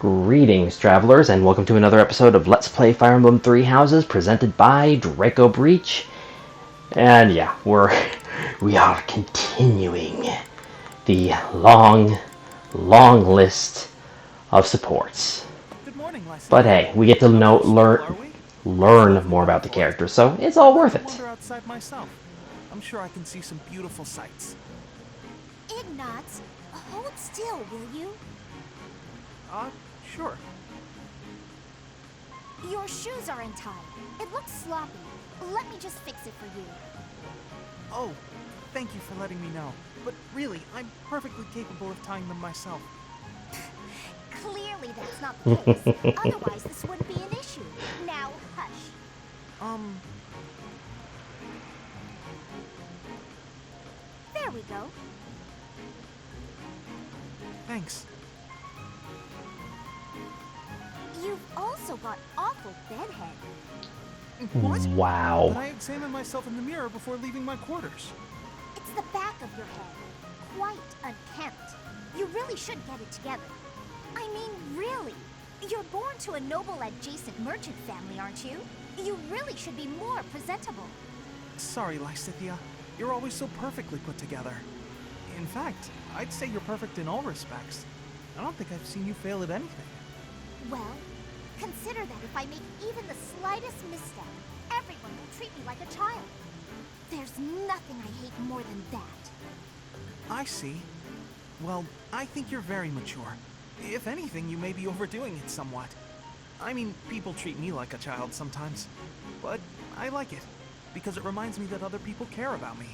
Greetings, travelers, and welcome to another episode of Let's Play Fire Emblem Three Houses, presented by Draco Breach. And yeah, we are continuing the long list of supports. Good morning, But Lysithea. hey, we get to Not much trouble, are we? learn more about the characters, so it's all worth it. Wander outside myself. I'm sure I can see some beautiful sights. Ignatz, hold still, will you? Sure. Your shoes are untied. It looks sloppy. Let me just fix it for you. Oh, thank you for letting me know. But really, I'm perfectly capable of tying them myself. Clearly that's not the case. Otherwise, this wouldn't be an issue. Now, hush. There we go. Thanks. You've also got awful bedhead. What? Wow. But I examine myself in the mirror before leaving my quarters. It's the back of your head. Quite unkempt. You really should get it together. I mean, really. You're born to a noble adjacent merchant family, aren't you? You really should be more presentable. Sorry, Lysithea. You're always so perfectly put together. In fact, I'd say you're perfect in all respects. I don't think I've seen you fail at anything. Well, consider that if I make even the slightest misstep, everyone will treat me like a child. There's nothing I hate more than that. I see. Well, I think you're very mature. If anything, you may be overdoing it somewhat. I mean, people treat me like a child sometimes. But I like it, because it reminds me that other people care about me.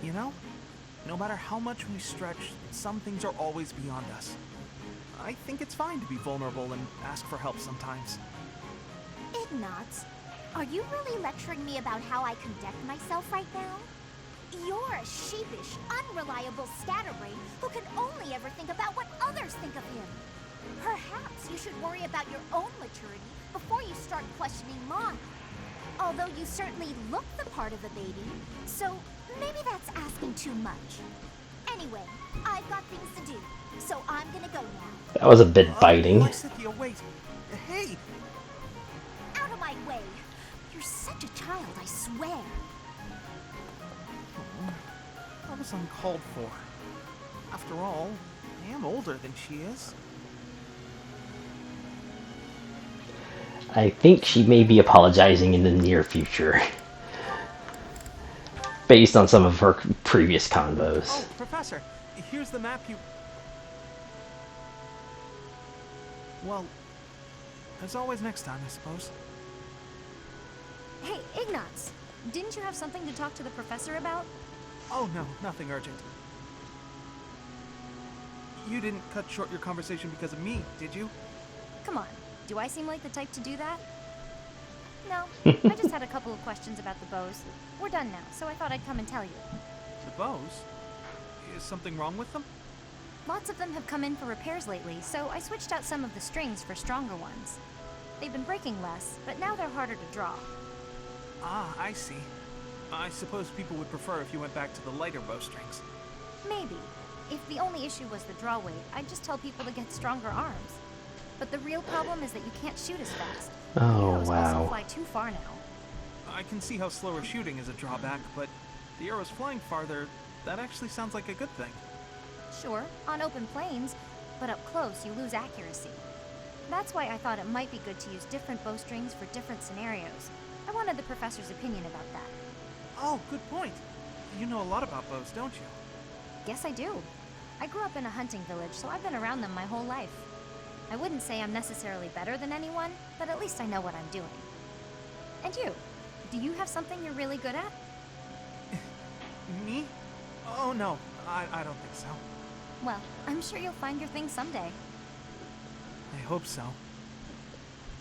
You know? No matter how much we stretch, some things are always beyond us. I think it's fine to be vulnerable and ask for help sometimes. Ignatz, are you really lecturing me about how I conduct myself right now? You're a sheepish, unreliable scatterbrain who can only ever think about what others think of him. Perhaps you should worry about your own maturity before you start questioning mine. Although you certainly look the part of a baby, so maybe that's asking too much. Anyway, I've got things to do, so I'm gonna go now. That was a bit biting. Lysithea, wait. Hey! Out of my way! You're such a child, I swear. That was uncalled for. After all, I am older than she is. I think she may be apologizing in the near future, based on some of her previous convos. Oh, Professor, here's the map you... Well, as always next time, I suppose. Hey, Ignatz, didn't you have something to talk to the professor about? Oh no, nothing urgent. You didn't cut short your conversation because of me, did you? Come on, do I seem like the type to do that? No, I just had a couple of questions about the bows. We're done now, so I thought I'd come and tell you. The bows? Is something wrong with them? Lots of them have come in for repairs lately, so I switched out some of the strings for stronger ones. They've been breaking less, but now they're harder to draw. Ah, I see. I suppose people would prefer if you went back to the lighter bowstrings. Maybe. If the only issue was the draw weight, I'd just tell people to get stronger arms. But the real problem is that you can't shoot as fast. Oh, Arrows wow. also fly too far now. I can see how slower shooting is a drawback, but the arrows flying farther, that actually sounds like a good thing. Sure, on open plains, but up close you lose accuracy. That's why I thought it might be good to use different bowstrings for different scenarios. I wanted the professor's opinion about that. Oh, good point. You know a lot about bows, don't you? Guess I do. I grew up in a hunting village, so I've been around them my whole life. I wouldn't say I'm necessarily better than anyone, but at least I know what I'm doing. And you? Do you have something you're really good at? Me? Oh no, I don't think so. Well, I'm sure you'll find your thing someday. I hope so.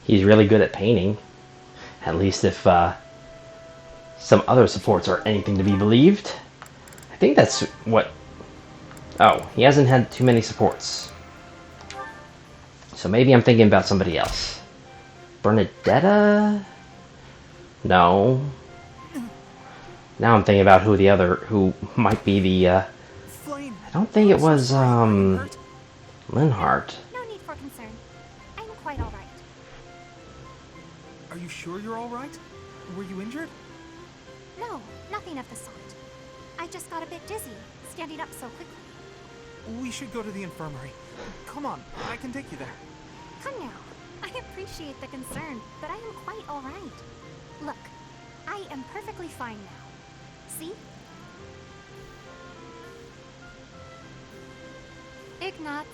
He's really good at painting. At least if some other supports are anything to be believed. I think that's what... Oh, he hasn't had too many supports. So maybe I'm thinking about somebody else. Bernadetta? No. Now I'm thinking about who might be the, Flame. I don't think it was, Linhart. Linhart. No need for concern. sure you're all right? Were you injured? No, nothing of the sort. I just got a bit dizzy, standing up so quickly. We should go to the infirmary. Come on, I can take you there. Come now. I appreciate the concern, but I am quite all right. Look, I am perfectly fine now. See? Ignatz.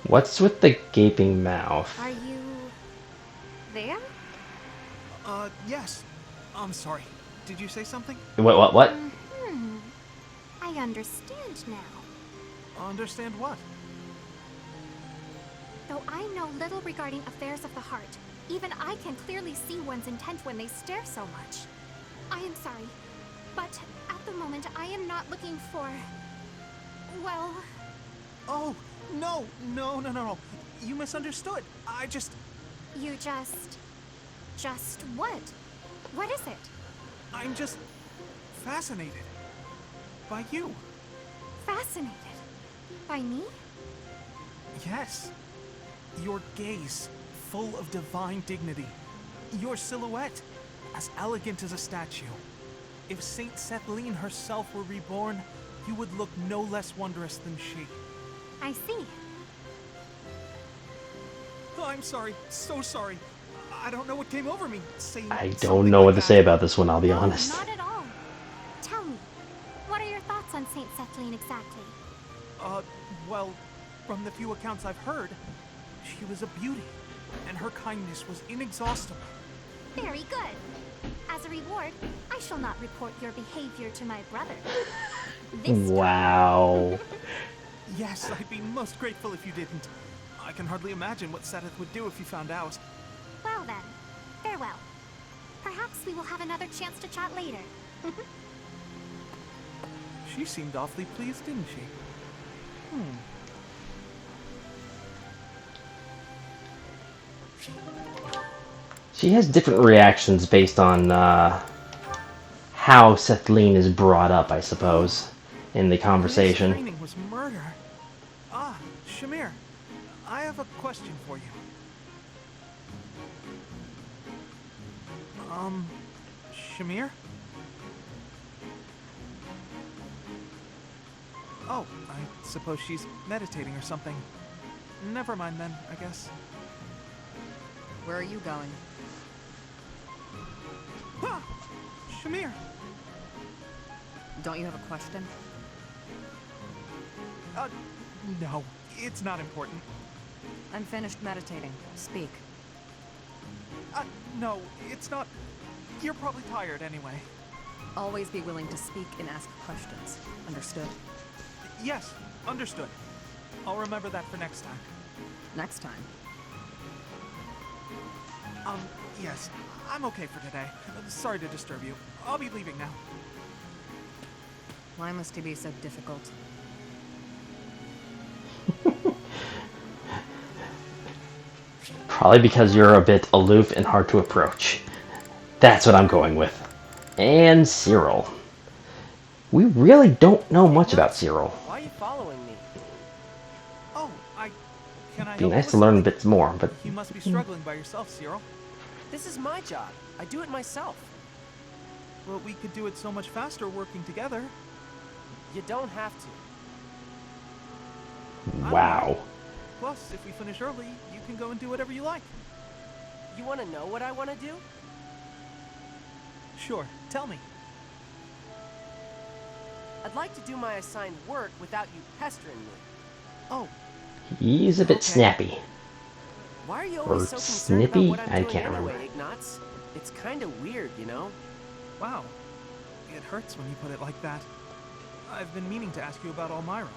What's with the gaping mouth? Are you there? Yes. I'm sorry. Did you say something? What? I understand now. Understand what? Though I know little regarding affairs of the heart, even I can clearly see one's intent when they stare so much. I am sorry, but at the moment I am not looking for... well... Oh, no. You misunderstood. I just... You just... Just what? What is it? I'm just... fascinated. By you. Fascinated. By me? Yes. Your gaze, full of divine dignity. Your silhouette, as elegant as a statue. If Saint Sethlene herself were reborn, you would look no less wondrous than she. I see. Oh, I'm sorry. So sorry. I don't know what came over me. Saying I don't something know what like to that. say about this one, I'll be No, honest. not at all. Tell me, what are your thoughts on Saint Sethlene exactly? Well, from the few accounts I've heard, she was a beauty, and her kindness was inexhaustible. Very good. As a reward, I shall not report your behavior to my brother. This Wow. Yes, I'd be most grateful if you didn't. I can hardly imagine what Seth would do if he found out. Well then, farewell. Perhaps we will have another chance to chat later. She seemed awfully pleased, didn't she? She has different reactions based on how Sethlene is brought up, I suppose, in the This conversation. training was murder. Ah, Shamir, I have a question for you. Shamir? Oh, I suppose she's meditating or something. Never mind then, I guess. Where are you going? Ah! Shamir! Don't you have a question? No, it's not important. I'm finished meditating. Speak. No, it's not. You're probably tired anyway. Always be willing to speak and ask questions. Understood? Yes, understood. I'll remember that for next time. Next time. Yes, I'm okay for today. Sorry to disturb you. I'll be leaving now. Why must he be so difficult? Probably because you're a bit aloof and hard to approach. That's what I'm going with. And Cyril. We really don't know much about Cyril. Why are you following me? Oh, can I Be help nice with to learn a something? bit more, but You must be struggling by yourself, Cyril. This is my job. I do it myself. But we could do it so much faster working together. You don't have to. wow. Plus, if we finish early, you can go and do whatever you like. You want to know what I want to do? Sure, tell me. I'd like to do my assigned work without you pestering me. Oh, He's a bit Okay. snappy. Why are you Or always so concerned snippy? about what I'm I doing can't anyway, remember. Ignatz? It's kind of weird, you know? wow. It hurts when you put it like that. I've been meaning to ask you about Elmira.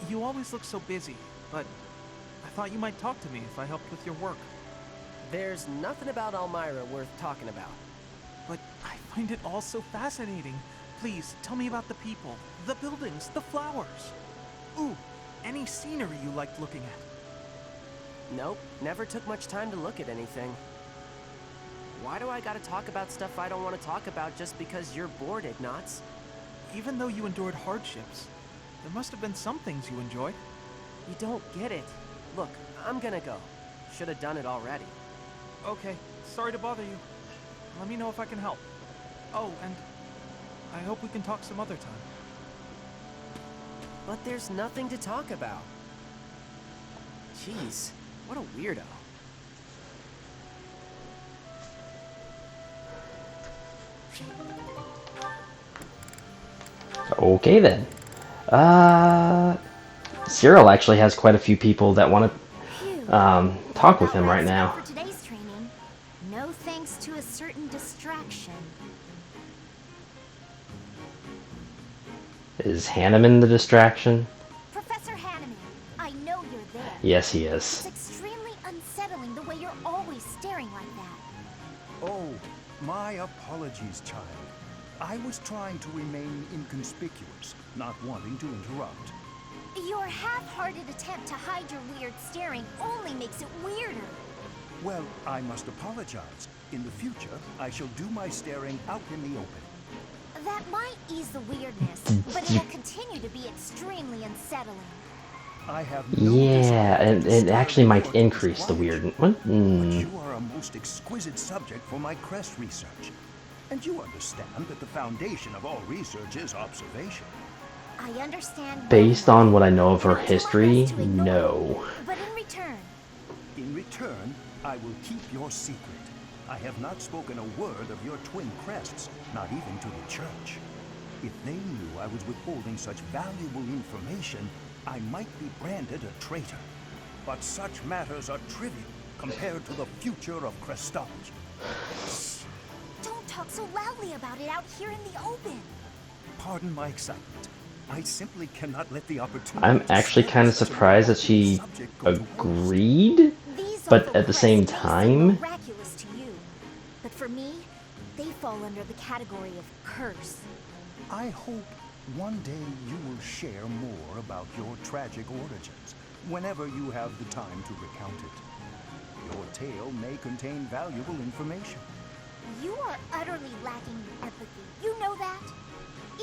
You always look so busy, but I thought you might talk to me if I helped with your work. There's nothing about Elmira worth talking about. But I find it all so fascinating. Please, tell me about the people, the buildings, the flowers. Ooh, any scenery you liked looking at. Nope, never took much time to look at anything. Why do I gotta talk about stuff I don't want to talk about just because you're bored, Ignatz? Even though you endured hardships, there must have been some things you enjoyed. You don't get it. Look, I'm gonna go. Should have done it already. Okay, sorry to bother you. Let me know if I can help. Oh, and I hope we can talk some other time. But there's nothing to talk about. Jeez, what a weirdo. Okay then. Cyril actually has quite a few people that want Phew. to talk with That him right wraps it up now. for today's training. No thanks to a certain distraction. Is Hanneman the distraction? Professor Hanneman, I know you're there. Yes, he It's is. extremely unsettling the way you're always staring like that. Oh, my apologies, child. I was trying to remain inconspicuous, not wanting to interrupt. Your half-hearted attempt to hide your weird staring only makes it weirder. Well, I must apologize. In the future, I shall do my staring out in the open. That might ease the weirdness, but it will continue to be extremely unsettling. I have no Yeah, desire to and it disturb actually might your increase the quiet. weird. What? But you are a most exquisite subject for my crest research. And you understand that the foundation of all research is observation. I understand. Based on what I know of her But do my history, best to ignore no. it. But in return, In return, I will keep your secret. I have not spoken a word of your twin crests, not even to the church. If they knew I was withholding such valuable information, I might be branded a traitor. But such matters are trivial compared to the future of Crestology. don't talk so loudly about it out here in the open. Pardon my excitement. I simply cannot let the opportunity. I'm to actually share kind of such an surprised that important she subject go to waste. agreed. These But awful at the same crests may seem time- miraculous to you, but for me, they fall under the category of curse. I hope one day you will share more about your tragic origins, whenever you have the time to recount it. Your tale may contain valuable information. You are utterly lacking empathy. You know that?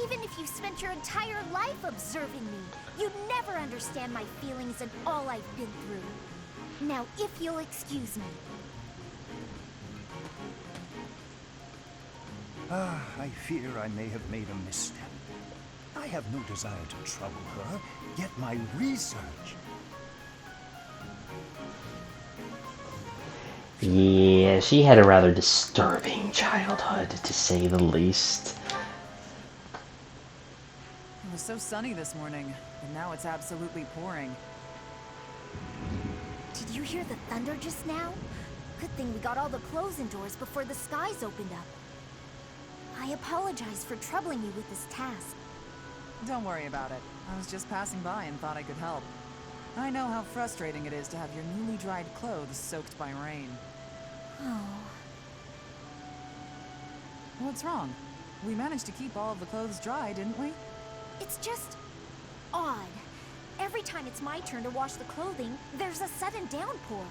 Even if you spent your entire life observing me, you'd never understand my feelings and all I've been through. Now, if you'll excuse me. I fear I may have made a misstep. I have no desire to trouble her, yet my research... Yeah, she had a rather disturbing childhood, to say the least. It was so sunny this morning, and now it's absolutely pouring. Did you hear the thunder just now? Good thing we got all the clothes indoors before the skies opened up. I apologize for troubling you with this task. Don't worry about it. I was just passing by and thought I could help. I know how frustrating it is to have your newly dried clothes soaked by rain. Oh, What's wrong? We managed to keep all of the clothes dry, didn't we? it's just odd. Every time it's my turn to wash the clothing, there's a sudden downpour.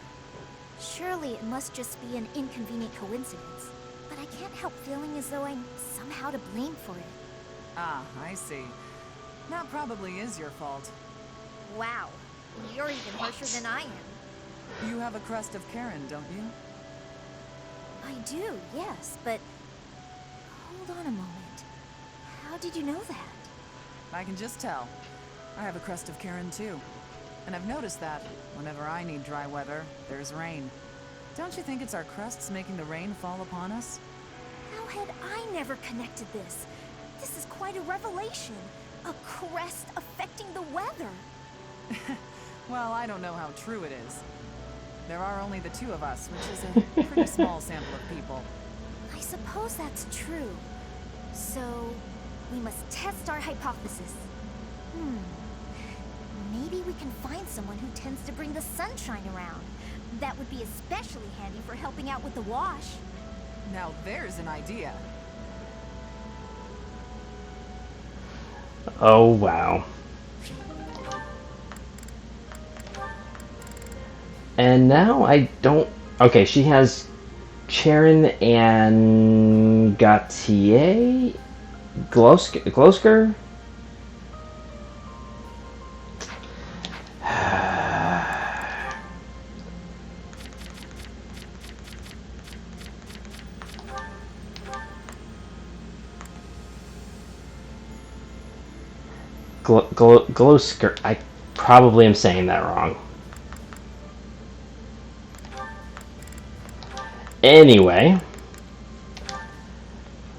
Surely it must just be an inconvenient coincidence. But I can't help feeling as though I'm somehow to blame for it. Ah, I see. That probably is your fault. Wow, you're even harsher than I am. You have a crest of Karen, don't you? I do, yes, but... Hold on a moment. How did you know that? I can just tell. I have a crest of Karen too. And I've noticed that whenever I need dry weather, there's rain. Don't you think it's our crests making the rain fall upon us? How had I never connected this? This is quite a revelation. A crest affecting the weather. Well, I don't know how true it is. There are only the two of us, which is a pretty small sample of people. I suppose that's true. So, we must test our hypothesis. Maybe we can find someone who tends to bring the sunshine around. That would be especially handy for helping out with the wash. Now there's an idea. Oh, wow. And now I don't... Okay, she has Charon and Gautier? Glosker? Glosker. I probably am saying that wrong. Anyway,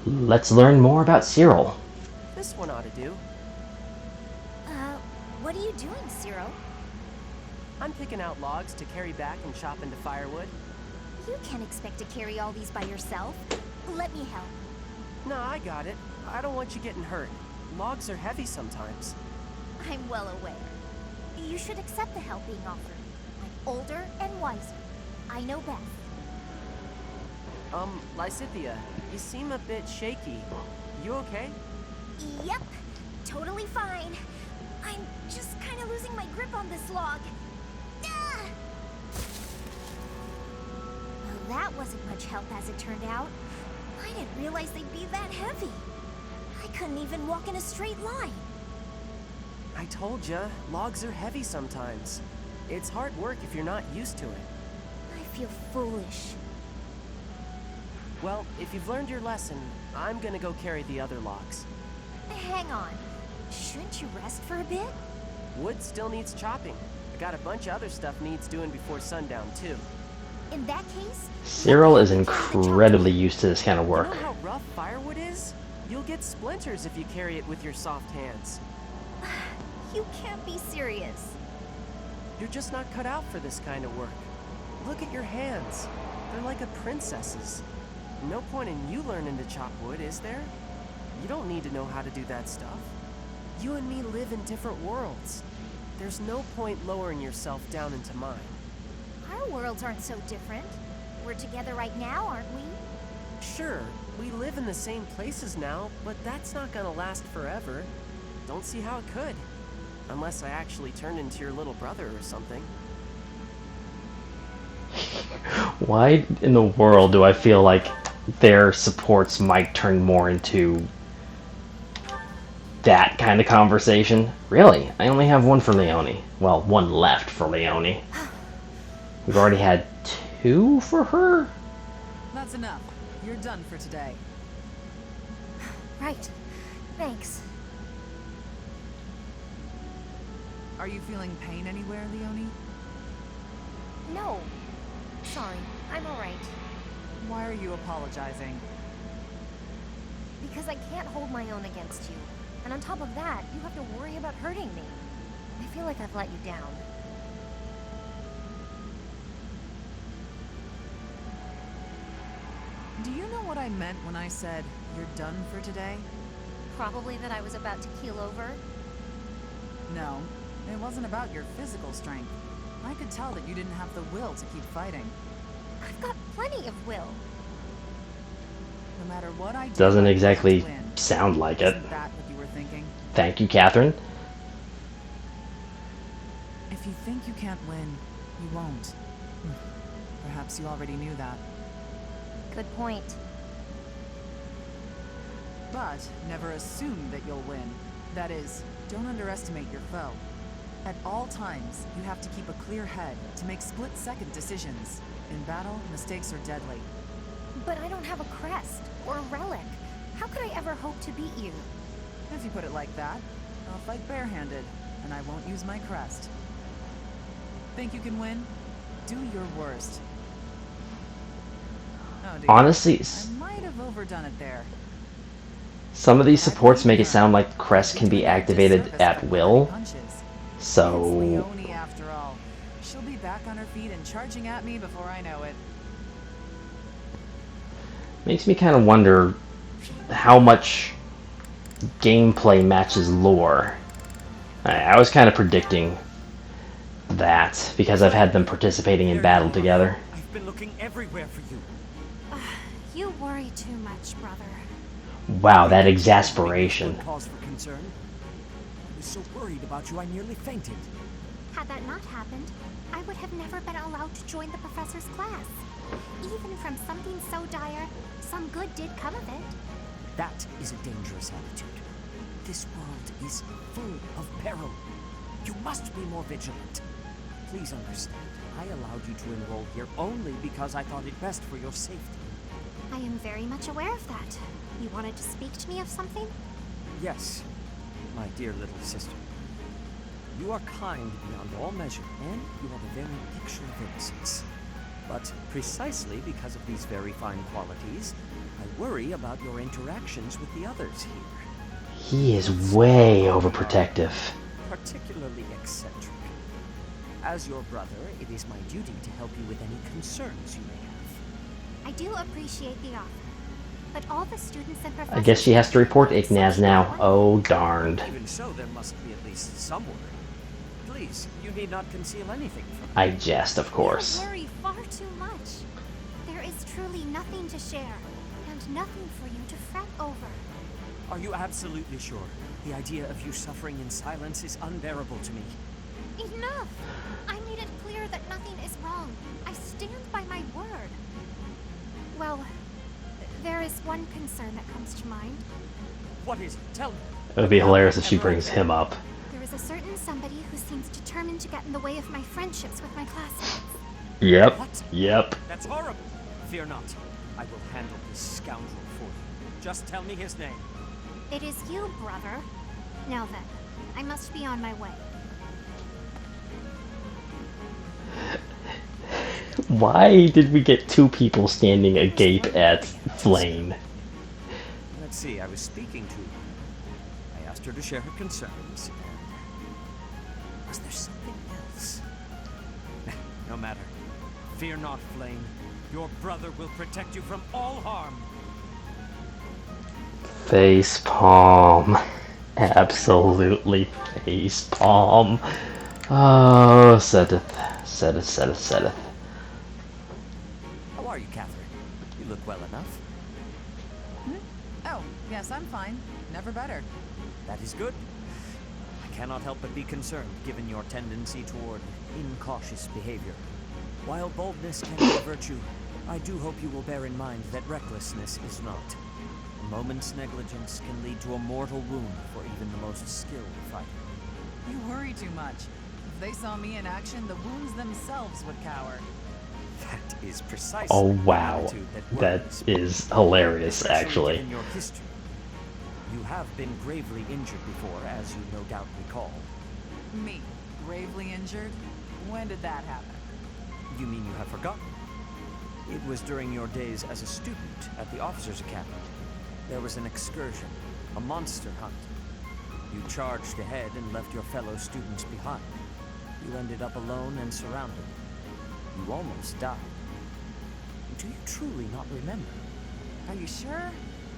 let's learn more about Cyril. This one ought to do. What are you doing, Cyril? I'm picking out logs to carry back and chop into firewood. You can't expect to carry all these by yourself. Let me help. No, I got it. I don't want you getting hurt. Logs are heavy sometimes. I'm well aware. You should accept the help being offered. I'm older and wiser. I know best. Lysithia, you seem a bit shaky. You okay? Yep, totally fine. I'm just kind of losing my grip on this log. Ah! Well, that wasn't much help as it turned out. I didn't realize they'd be that heavy. I couldn't even walk in a straight line. I told ya, logs are heavy sometimes. It's hard work if you're not used to it. I feel foolish. Well, if you've learned your lesson, I'm gonna go carry the other logs. Hang on. Shouldn't you rest for a bit? Wood still needs chopping. I got a bunch of other stuff needs doing before sundown, too. In that case... Cyril is incredibly used to this kind of You work. know how rough firewood is? You'll get splinters if you carry it with your soft hands. You can't be serious. You're just not cut out for this kind of work. Look at your hands. They're like a princess's. No point in you learning to chop wood, is there? You don't need to know how to do that stuff. You and me live in different worlds. There's no point lowering yourself down into mine. Our worlds aren't so different. We're together right now, aren't we? Sure, we live in the same places now, but that's not gonna last forever. Don't see how it could. Unless I actually turned into your little brother or something. Why in the world do I feel like their supports might turn more into that kind of conversation? Really? I only have one for Leonie. Well, one left for Leonie. We've already had two for her? That's enough. You're done for today. Right. Thanks. Are you feeling pain anywhere, Leonie? No. Sorry. I'm alright. Why are you apologizing? Because I can't hold my own against you. And on top of that, you have to worry about hurting me. I feel like I've let you down. Do you know what I meant when I said, you're done for today? Probably that I was about to keel over. No, it wasn't about your physical strength. I could tell that you didn't have the will to keep fighting. I've got plenty of will. No matter what I do, Doesn't I have exactly to win. sound like it. Isn't that what you were thinking? Thank you, Catherine. If you think you can't win, you won't. Perhaps you already knew that. Good point. But never assume that you'll win. That is, don't underestimate your foe. At all times, you have to keep a clear head to make split-second decisions. In battle, mistakes are deadly. But I don't have a crest or a relic. How could I ever hope to beat you? If you put it like that, I'll fight barehanded, and I won't use my crest. Think you can win? Do your worst. Oh dear. Honestly, I might have overdone it there. some of these supports make it sound like Crest can be activated at will. It's So, Leonie after all. She'll be back on her feet and charging at me before I know it. makes me kind of wonder how much gameplay matches lore. I was kind of predicting that because I've had them participating in battle together. I've been looking everywhere for you. You worry too much, brother. Wow, that exasperation. Cause for concern. I was so worried about you, I nearly fainted. Had that not happened, I would have never been allowed to join the professor's class. Even from something so dire, some good did come of it. That is a dangerous attitude. This world is full of peril. You must be more vigilant. Please understand, I allowed you to enroll here only because I thought it best for your safety. I am very much aware of that. You wanted to speak to me of something? Yes. my dear little sister. You are kind beyond all measure, and you are the very picture of innocence. But precisely because of these very fine qualities, I worry about your interactions with the others here. He is way overprotective. Particularly eccentric. As your brother, it is my duty to help you with any concerns you may have. I do appreciate the offer, but all the students and professors... I guess she has to report Ignaz now. Oh, darned. Even so, there must be at least some worry. Please, you need not conceal anything from me. I jest, of course. You worry far too much. There is truly nothing to share, and nothing for you to fret over. Are you absolutely sure? The idea of you suffering in silence is unbearable to me. Enough! I made it clear that nothing is wrong. I stand by my word. Well, there is one concern that comes to mind. What is it? Tell me. It would be hilarious if she brings him up. There is a certain somebody who seems determined to get in the way of my friendships with my classmates. Yep. What? Yep. That's horrible. Fear not. I will handle this scoundrel for you. Just tell me his name. It is you, brother. Now then, I must be on my way. Why did we get two people standing agape at Flame? Let's see, I was speaking to her. I asked her to share her concerns, and... was there something else? No matter. Fear not, Flame. Your brother will protect you from all harm. Face palm. Absolutely face palm. Oh, Seteth. Seteth. How are you, Catherine? You look well enough. Oh, yes, I'm fine. Never better. That is good. I cannot help but be concerned, given your tendency toward incautious behavior. While boldness can be a virtue, I do hope you will bear in mind that recklessness is not. A moment's negligence can lead to a mortal wound for even the most skilled fighter. You worry too much. If they saw me in action, the wounds themselves would cower. That is precisely Oh, the wow. attitude That worries, is hilarious, especially actually. given your history. You have been gravely injured before, as you no doubt recall. Me? Gravely injured? When did that happen? You mean you have forgotten? It was during your days as a student at the Officers' Academy. There was an excursion, a monster hunt. You charged ahead and left your fellow students behind. You ended up alone and surrounded. You almost died. Do you truly not remember? Are you sure?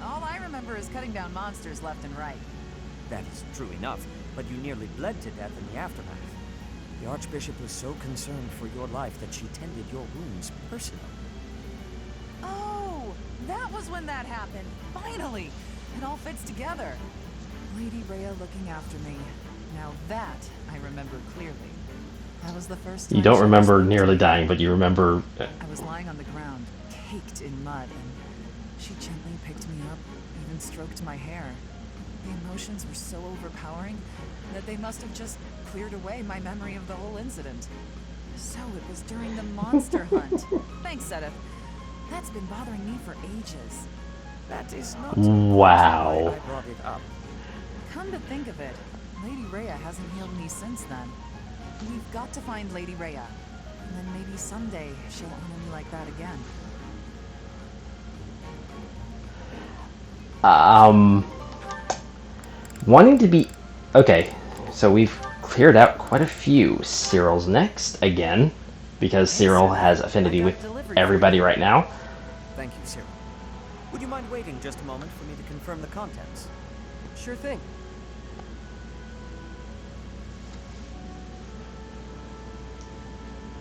All I remember is cutting down monsters left and right. That is true enough, but you nearly bled to death in the aftermath. The Archbishop was so concerned for your life that she tended your wounds personally. Oh, that was when that happened. Finally! It all fits together. Lady Rhea looking after me. Now that I remember clearly. That was the first time You don't she remember was- nearly dying, but you remember... I was lying on the ground, caked in mud, and she gently picked me up, even stroked my hair. The emotions were so overpowering that they must have just cleared away my memory of the whole incident. So it was during the monster hunt. Thanks, Seteth. That's been bothering me for ages. That is not Wow. why I brought it up. Come to think of it, Lady Rhea hasn't healed me since then. We've got to find Lady Rhea, and then maybe someday she'll honor me like that again. Wanting to be... Okay, so we've cleared out quite a few. Cyril's next, again, because Cyril has affinity with everybody right now. Thank you, Cyril. Would you mind waiting just a moment for me to confirm the contents? Sure thing.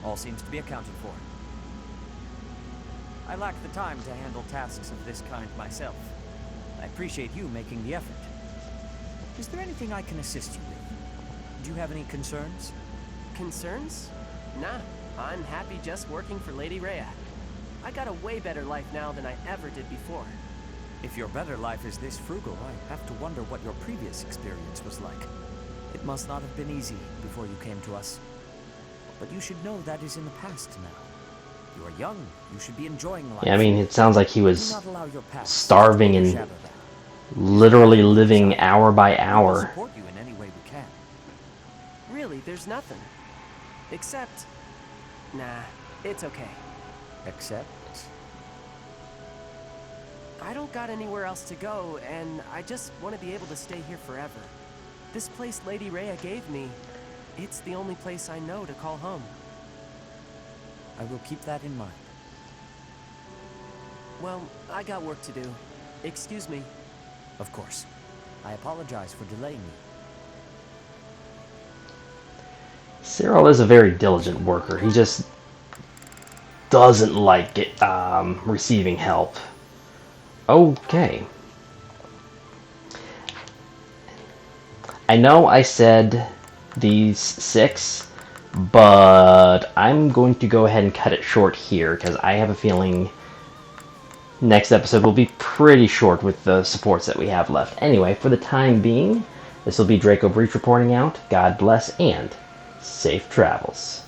All seems to be accounted for. I lack the time to handle tasks of this kind myself. I appreciate you making the effort. Is there anything I can assist you with? Do you have any concerns? Concerns? Nah, I'm happy just working for Lady Rhea. I got a way better life now than I ever did before. If your better life is this frugal, I have to wonder what your previous experience was like. It must not have been easy before you came to us. But you should know that is in the past now. You are young. You should be enjoying life. Yeah, I mean, it sounds like he Do was not allow your past starving to and overshadow that. literally living hour by We will hour. support you in any way we can. Really, there's nothing. Except... Nah, it's okay. Except... I don't got anywhere else to go, and I just want to be able to stay here forever. This place Lady Rhea gave me, it's the only place I know to call home. I will keep that in mind. Well, I got work to do. Excuse me. Of course. I apologize for delaying you. Cyril is a very diligent worker. He just doesn't like receiving help. Okay. I know I said these 6, but I'm going to go ahead and cut it short here because I have a feeling next episode will be pretty short with the supports that we have left. Anyway, for the time being, this will be Draco Breach reporting out. God bless and safe travels.